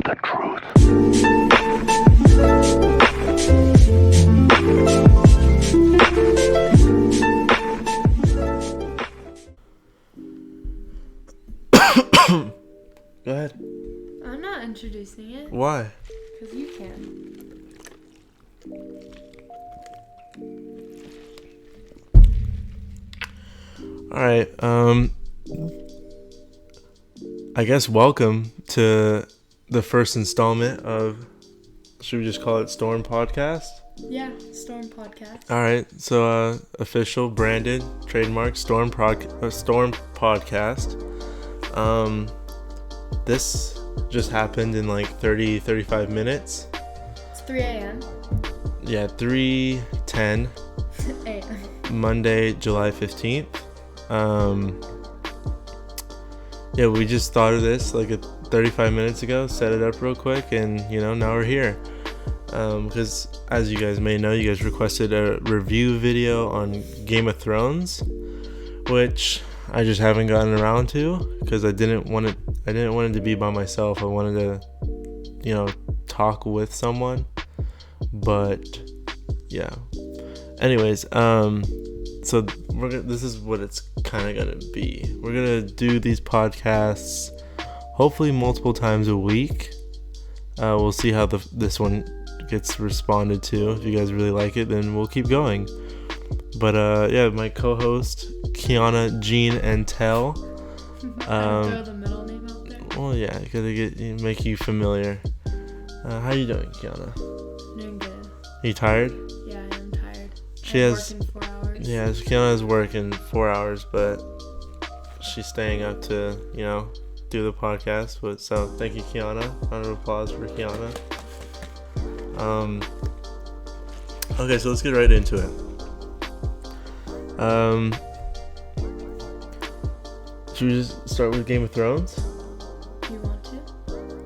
the truth. Go ahead. I'm not introducing it. Why? Because you can. Alright, I guess welcome to the first installment of, should we just call it Storm Podcast? Yeah, Storm Podcast. Alright, so official, branded, trademark, Storm Podcast. This just happened in like 35 minutes. It's 3 a.m. Yeah, 3:10. a.m. Monday, July 15th. Yeah, we just thought of this like 35 minutes ago, set it up real quick, and now we're here. Because as you guys may know, you guys requested a review video on Game of Thrones, which I just haven't gotten around to because I didn't want it to be by myself. I wanted to, talk with someone. But yeah. Anyways, so this is what it's kind of gonna be. We're gonna do these podcasts hopefully multiple times a week. We'll see how this one gets responded to. If you guys really like it, then we'll keep going. But yeah, my co-host Kiana, Jean, and Tell. Throw the middle name out there. Well, yeah, gotta make you familiar. How you doing, Kiana? Doing good. Are you tired? Yeah, I am tired. She has working 4 hours. Yeah, Kiana is working 4 hours, but she's staying up to, do the podcast. But so thank you, Kiana. Round of applause for Kiana. Okay, so let's get right into it. Should we just start with Game of Thrones? You want to?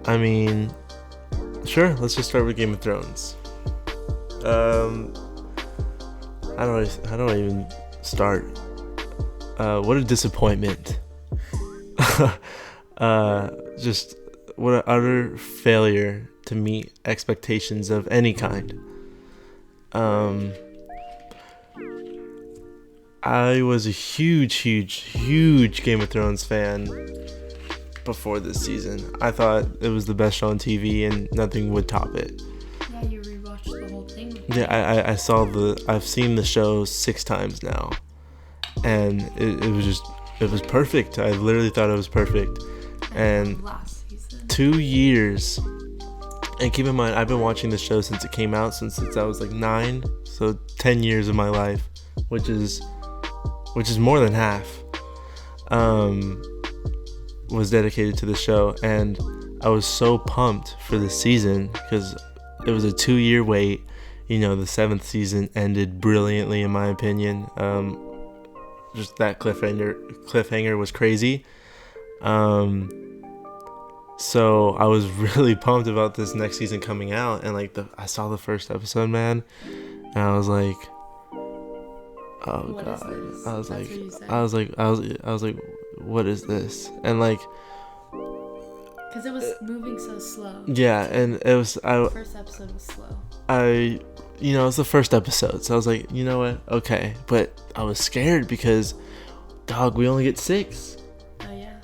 I mean, sure. Let's just start with Game of Thrones. How do I even start? What a disappointment. Just what an utter failure to meet expectations of any kind. I was a huge Game of Thrones fan before this season. I thought it was the best show on TV and nothing would top it. Yeah, you rewatched the whole thing. Yeah, I've seen the show 6 times now, and it was perfect. I literally thought it was perfect. And last season. 2 years, and keep in mind, I've been watching the show since it came out, since I was like 9, so 10 years of my life, which is more than half, was dedicated to the show. And I was so pumped for the season because it was a 2-year wait. The 7th season ended brilliantly, in my opinion. Just that cliffhanger was crazy. So I was really pumped about this next season coming out, and I saw the first episode, man, and I was like, oh what god, I was like, what is this? And because it was moving so slow. Yeah, and it was The first episode was slow. It's the first episode, so I was like, you know what, okay, but I was scared because, dog, we only get 6. Oh yeah.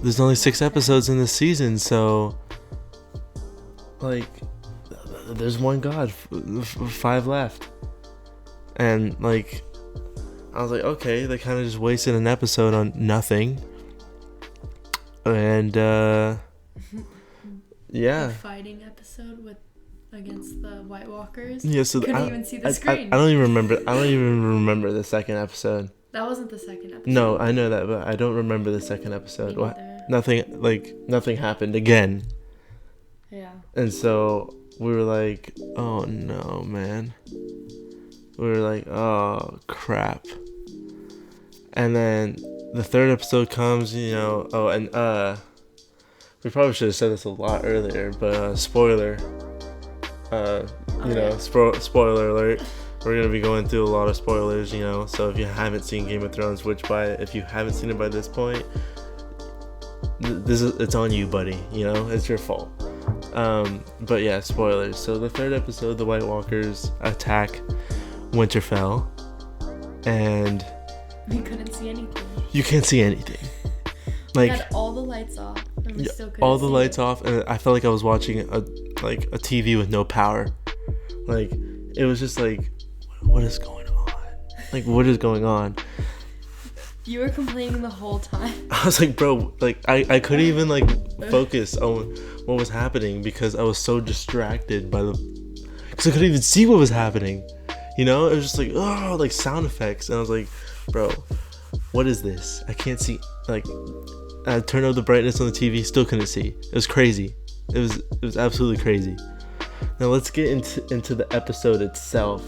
There's only 6 episodes in this season, so there's one god, 5 left, and I was like, okay, they kind of just wasted an episode on nothing, and yeah. The fighting episode against the White Walkers. Yeah, so couldn't even see the screen. I don't even remember the second episode. That wasn't the second episode. No, I know that, but I don't remember the second episode. Me What? neither. Nothing happened again. Yeah. And so we were like, oh no, man. We were like, oh crap. And then the third episode comes, we probably should have said this a lot earlier, but spoiler. Spoiler alert. We're going to be going through a lot of spoilers, so if you haven't seen Game of Thrones, if you haven't seen it by this point, it's on you, buddy, it's your fault. But yeah, spoilers. So the third episode, the White Walkers attack Winterfell, and We couldn't see anything. you can't see anything. We Like, had all the lights off, and we still couldn't all the see lights it. off, and I felt like I was watching a TV with no power. Like, it was just like, what is going on? Like, what is going on? You were complaining the whole time. I was like, bro, like, I couldn't even like focus on what was happening because I was so distracted by because I couldn't even see what was happening. You know, it was just like, oh, like sound effects, and I was like, bro, what is this? I can't see. Like, I turned up the brightness on the TV, still couldn't see. It was crazy. It was absolutely crazy. Now let's get into the episode itself.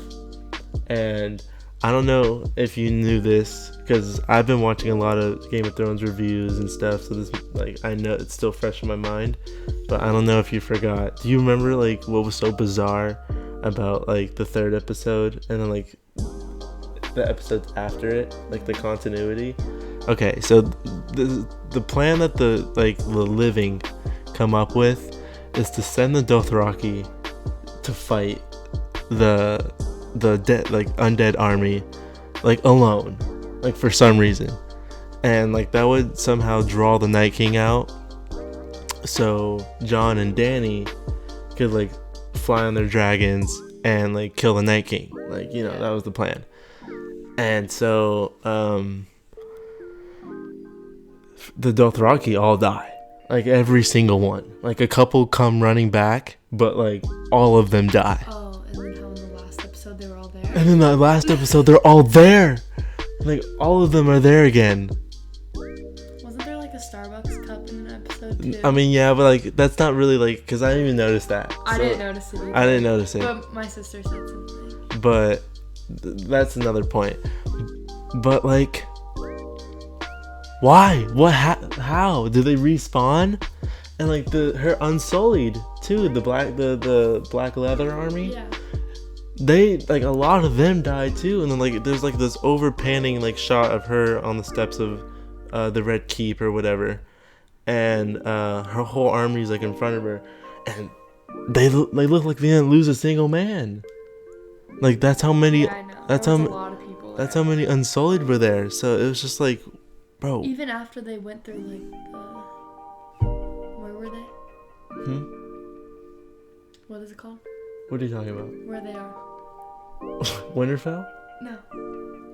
And I don't know if you knew this, because I've been watching a lot of Game of Thrones reviews and stuff, so this, like, I know it's still fresh in my mind, but I don't know if you forgot. Do you remember, like, what was so bizarre about, like, the third episode and then, like, the episodes after it, like the continuity? Okay, so the plan that the living come up with is to send the Dothraki to fight the undead army, like, alone, like, for some reason, and like that would somehow draw the Night King out, so Jon and Dany could like fly on their dragons and like kill the Night King. Like, you know, that was the plan. And so the Dothraki all die, like every single one. Like, a couple come running back, but like all of them die. Oh, and then how in the last episode they were all there? And in the last episode, they're all there. Like, all of them are there again. Wasn't there like a Starbucks cup in an episode too? I mean, yeah, but like, that's not really like, because I didn't even notice that. I So, didn't notice it either. I didn't notice it. But my sister said something. But that's another point. But like, why? What? How did they respawn? And like her Unsullied too, the black leather army. Yeah. They, like, a lot of them died too, and then like there's like this over panning like shot of her on the steps of the Red Keep or whatever, and her whole army's like in front of her, and they look like they didn't lose a single man. Like, that's how many. Yeah, I know. That's There how. was a lot of people That's there. how many Unsullied were there. So it was just like, bro. Even after they went through like where were they? What is it called? What are you talking about? Where they are? Winterfell? No.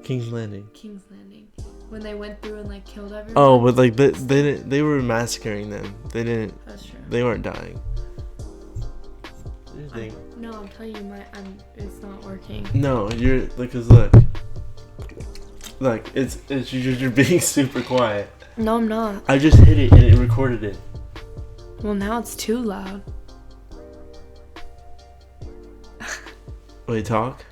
King's Landing. King's Landing. When they went through and like killed everyone. Oh, but like they didn't. They were massacring them. They didn't. That's true. They weren't dying. What do you think? No, I'm telling you, it's not working. No, you're like, 'cause look, it's you're being super quiet. No, I'm not. I just hit it and it recorded it. Well, now it's too loud. Wait, talk.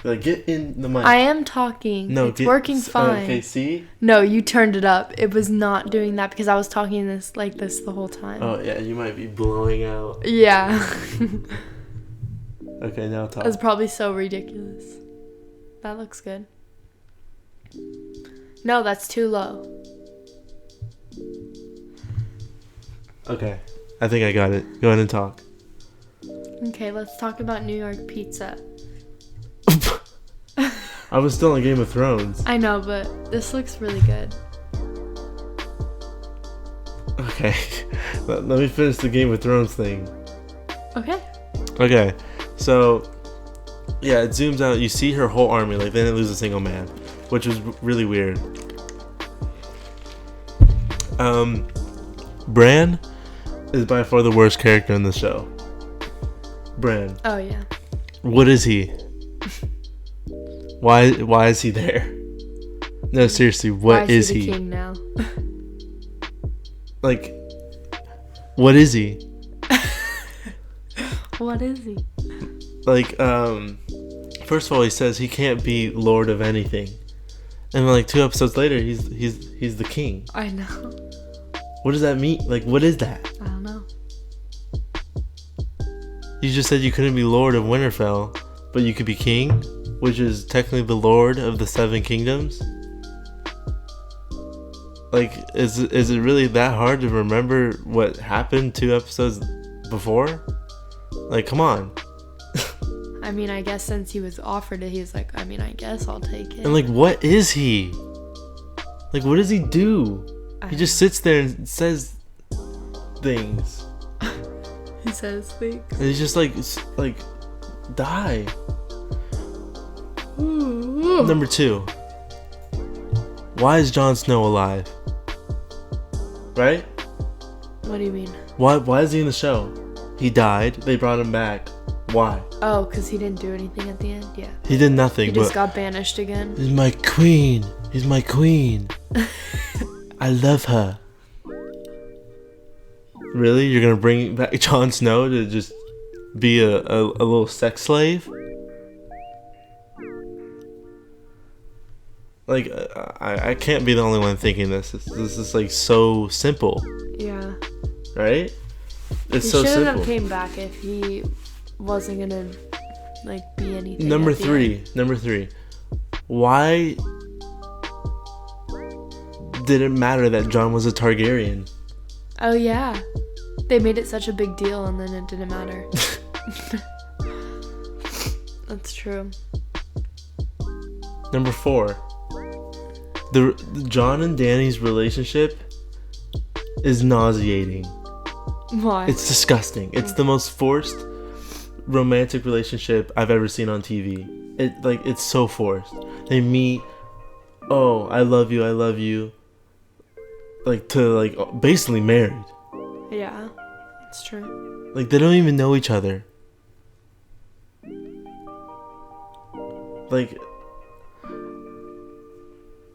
Like, get in the mic. I am talking. No, it's working fine. Okay, see. No, you turned it up. It was not doing that because I was talking this the whole time. Oh yeah, you might be blowing out. Yeah. Okay, now talk. That's probably so ridiculous. That looks good. No, that's too low. Okay, I think I got it. Go ahead and talk. Okay, let's talk about New York pizza. I was still on Game of Thrones. I know, but this looks really good. Okay, let me finish the Game of Thrones thing. Okay. Okay, so yeah, it zooms out. You see her whole army. Like, they didn't lose a single man, which was really weird. Bran is by far the worst character in the show. Bran. Oh yeah. What is he? Why is he there? No, seriously, what is the he? king now? Like, what is he? What is he? Like, first of all, he says he can't be lord of anything, and then, like, 2 episodes later, he's the king. I know. What does that mean? Like, what is that? I don't know. You just said you couldn't be lord of Winterfell, but you could be king, which is technically the lord of the 7 kingdoms. Like, is it really that hard to remember what happened 2 episodes before? Like, come on. I mean, I guess since he was offered it, he's like, I mean, I guess I'll take it. And like, what is he? Like, what does he do? He just sits there and says things. He says things. And he's just like die. Number 2. Why is Jon Snow alive? Right? What do you mean? Why is he in the show? He died. They brought him back. Why? Oh, because he didn't do anything at the end? Yeah. He did nothing. He just got banished again. He's my queen. He's my queen. I love her. Really? You're gonna bring back Jon Snow to just be a little sex slave? Like, I can't be the only one thinking this. This is like so simple. Yeah. Right? It's He so shouldn't simple. have came back if he wasn't gonna like be anything. Number at the 3. end. Number 3. Why did it matter that Jon was a Targaryen? Oh yeah. They made it such a big deal and then it didn't matter. That's true. Number 4. The Jon and Dany's relationship is nauseating. Why? It's disgusting. It's the most forced romantic relationship I've ever seen on TV. It's so forced. They meet, oh, I love you, like to like basically married. Yeah, it's true. Like, they don't even know each other. Like,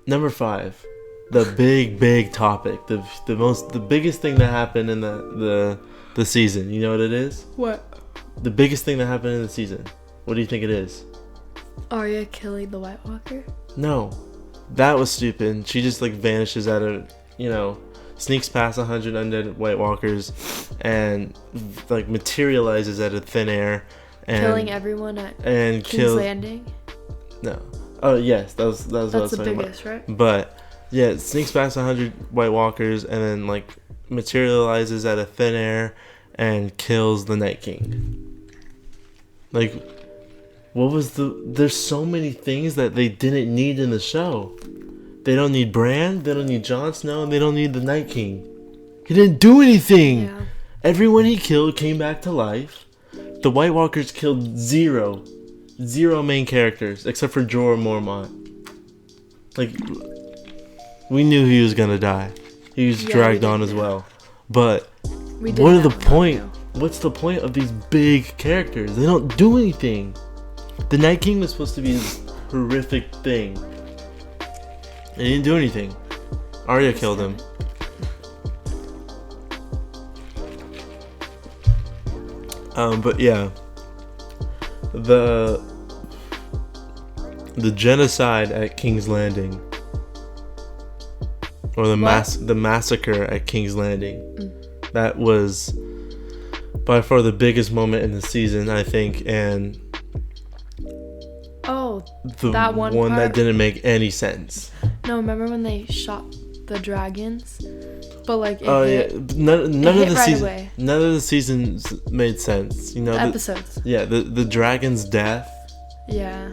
number 5, the big topic, the biggest thing that happened in the season. You know what it is? What? The biggest thing that happened in the season. What do you think it is? Arya killing the White Walker? No, that was stupid. She just like vanishes out of, sneaks past 100 undead White Walkers, and like materializes out of thin air, and Killing everyone at and King's Landing? No. Oh yes, that was what I was That's the talking biggest, about. right? But yeah, it sneaks past 100 White Walkers and then like materializes out of thin air and kills the Night King. Like, what was there's so many things that they didn't need in the show. They don't need Bran, they don't need Jon Snow, and they don't need the Night King. He didn't do anything. Yeah. Everyone he killed came back to life. The White Walkers killed zero main characters except for Jorah Mormont. Like, we knew he was gonna die. He was dragged on as well. But what are the point? What's the point of these big characters? They don't do anything. The Night King was supposed to be this horrific thing. And he didn't do anything. Arya killed him. But yeah, the genocide at King's Landing, or the massacre at King's Landing, that was by far the biggest moment in the season, I think, and that one that didn't make any sense. No, remember when they shot the dragons? But like, none of the seasons made sense. Episodes. The dragon's death. Yeah.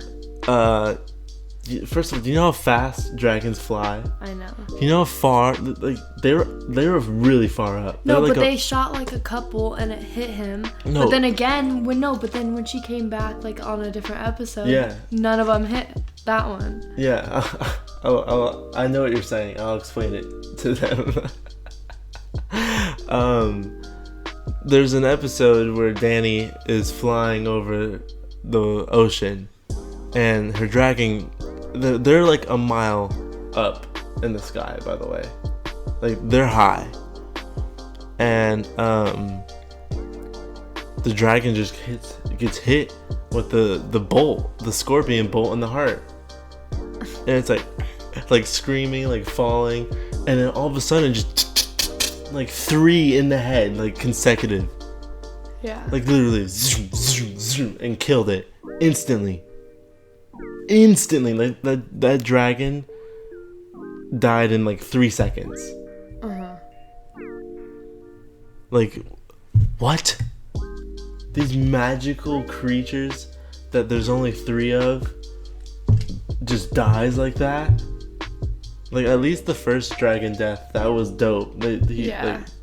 First of all, do you know how fast dragons fly? I know. You know how far? Like, they were really far up. No, but they shot like a couple and it hit him. No. But then again, when she came back like on a different episode, none of them hit that one. Yeah. I know what you're saying. I'll explain it to them. There's an episode where Dany is flying over the ocean, and her dragon, they're like a mile up in the sky, by the way. Like, they're high. And the dragon just gets hit with the bolt, the scorpion bolt in the heart. And it's like screaming, like falling, and then all of a sudden just like 3 in the head, like consecutive. Yeah. Like literally zoom, zoom, zoom, and killed it instantly. Like that dragon died in like 3 seconds. Uh-huh. Like, what? these magical creatures that there's only 3 of just dies like that. Like, at least the first dragon death, that was dope. He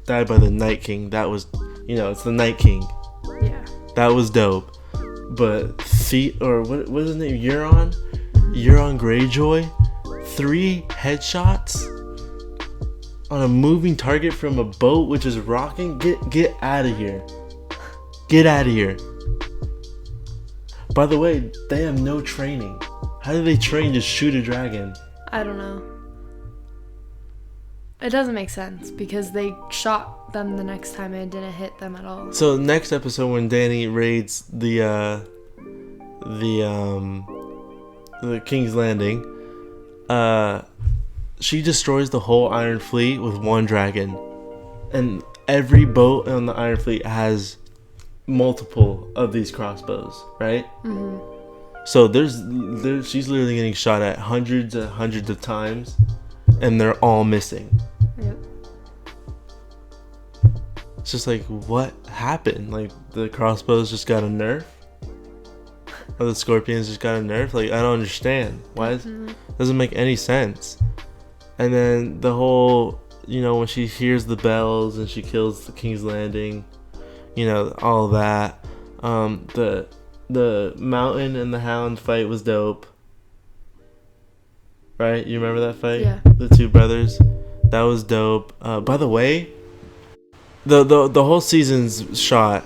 died by the Night King. That was, it's the Night King. Yeah. That was dope. But what was his name? Euron Greyjoy, 3 headshots on a moving target from a boat which is rocking. Get out of here. Get out of here. By the way, they have no training. How do they train to shoot a dragon? I don't know. It doesn't make sense because they shot them the next time and it didn't hit them at all. So next episode, when Dany raids the King's Landing, she destroys the whole Iron Fleet with 1 dragon, and every boat on the Iron Fleet has multiple of these crossbows, right? Mm-hmm. So she's literally getting shot at hundreds of times, and they're all missing. Yep. It's just like, what happened? Like, the crossbows just got a nerf? Or the scorpions just got a nerf? Like, I don't understand. Why? Doesn't make any sense. And then the whole, when she hears the bells and she kills the King's Landing, all that. The Mountain and the Hound fight was dope. Right? You remember that fight? Yeah. The 2 brothers. That was dope. By the way, the whole season's shot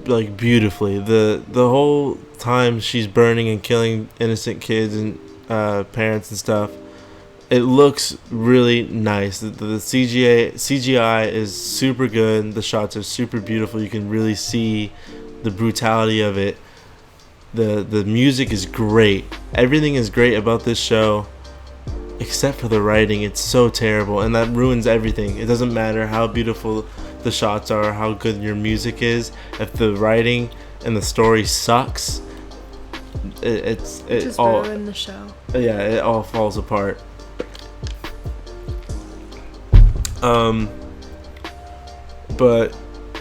like beautifully. The whole time she's burning and killing innocent kids and parents and stuff, it looks really nice. The CGI is super good. The shots are super beautiful. You can really see the brutality of it. The music is great. Everything is great about this show, except for the writing. It's so terrible, and that ruins everything. It doesn't matter how beautiful the shots are, or how good your music is. If the writing and the story sucks, it just all ruin the show. Yeah, it all falls apart. But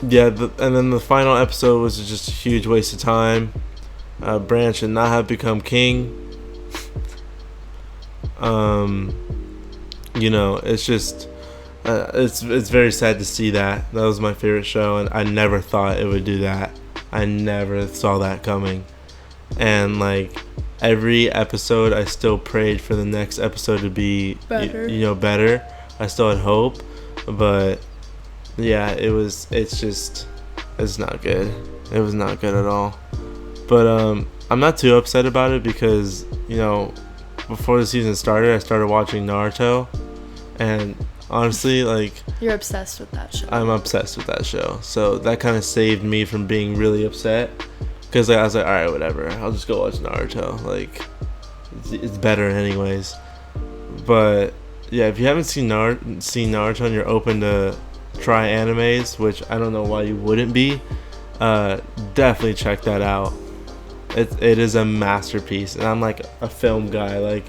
yeah, and then the final episode was just a huge waste of time. Bran should not have become king. It's just it's very sad to see that. That was my favorite show, and I never thought it would do that. I never saw that coming. And like every episode, I still prayed for the next episode to be better. I still had hope, but yeah, it's not good. It was not good at all. But I'm not too upset about it because, before the season started, I started watching Naruto, and honestly, like, you're obsessed with that show. I'm obsessed with that show, so that kind of saved me from being really upset, because I was like, all right, whatever, I'll just go watch Naruto. Like, it's better anyways. But yeah, if you haven't seen Naruto and you're open to try animes, which I don't know why you wouldn't be, definitely check that out. It is a masterpiece, and I'm like a film guy. Like,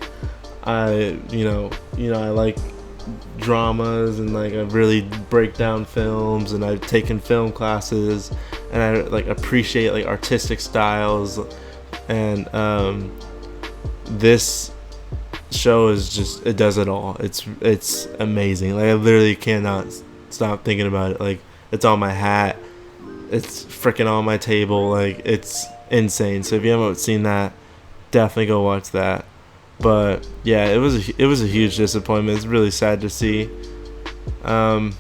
I like dramas, and like I really break down films, and I've taken film classes, and I like appreciate like artistic styles, and this show is just, it does it all. It's amazing. Like, I literally cannot stop thinking about it. Like, it's on my hat, it's freaking on my table. Like, it's insane. So if you haven't seen that, definitely go watch that. But yeah, it was a huge disappointment. It's really sad to see. Yeah,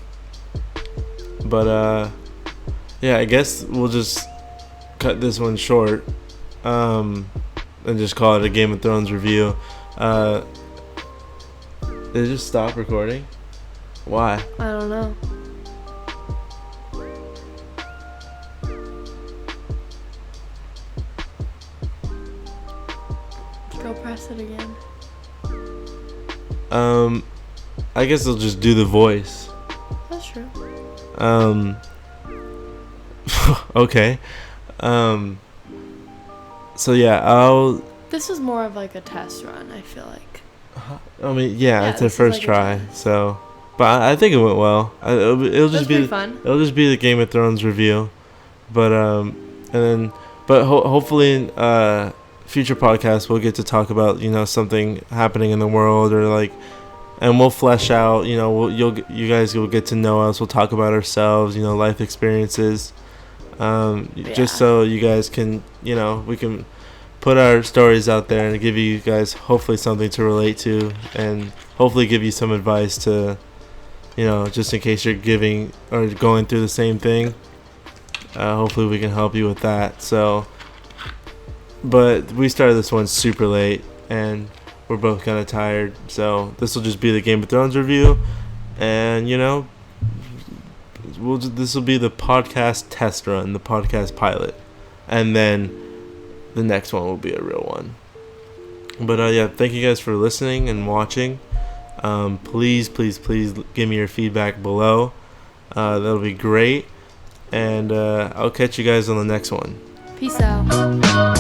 I guess we'll just cut this one short, and just call it a Game of Thrones review. Did it just stop recording? Why? I don't know. Go press it again. I guess they'll just do the voice. That's true. Okay. So yeah, This was more of like a test run, I feel like. I mean, yeah, it's a first try. So, but I think it went well. It'll just be fun. It'll just be the Game of Thrones review. Hopefully in future podcasts we'll get to talk about, you know, something happening in the world, or like, and we'll flesh out, you know, you guys will get to know us. We'll talk about ourselves, you know, life experiences, just so you guys can, you know, we can put our stories out there and give you guys hopefully something to relate to, and hopefully give you some advice to, you know, just in case you're giving or going through the same thing. Hopefully we can help you with that. So, but we started this one super late and we're both kind of tired, so this will just be the Game of Thrones review, and you know, this will be the podcast test run, the podcast pilot, and then the next one will be a real one. But yeah, thank you guys for listening and watching. Please give me your feedback below. That'll be great, and I'll catch you guys on the next one. Peace out.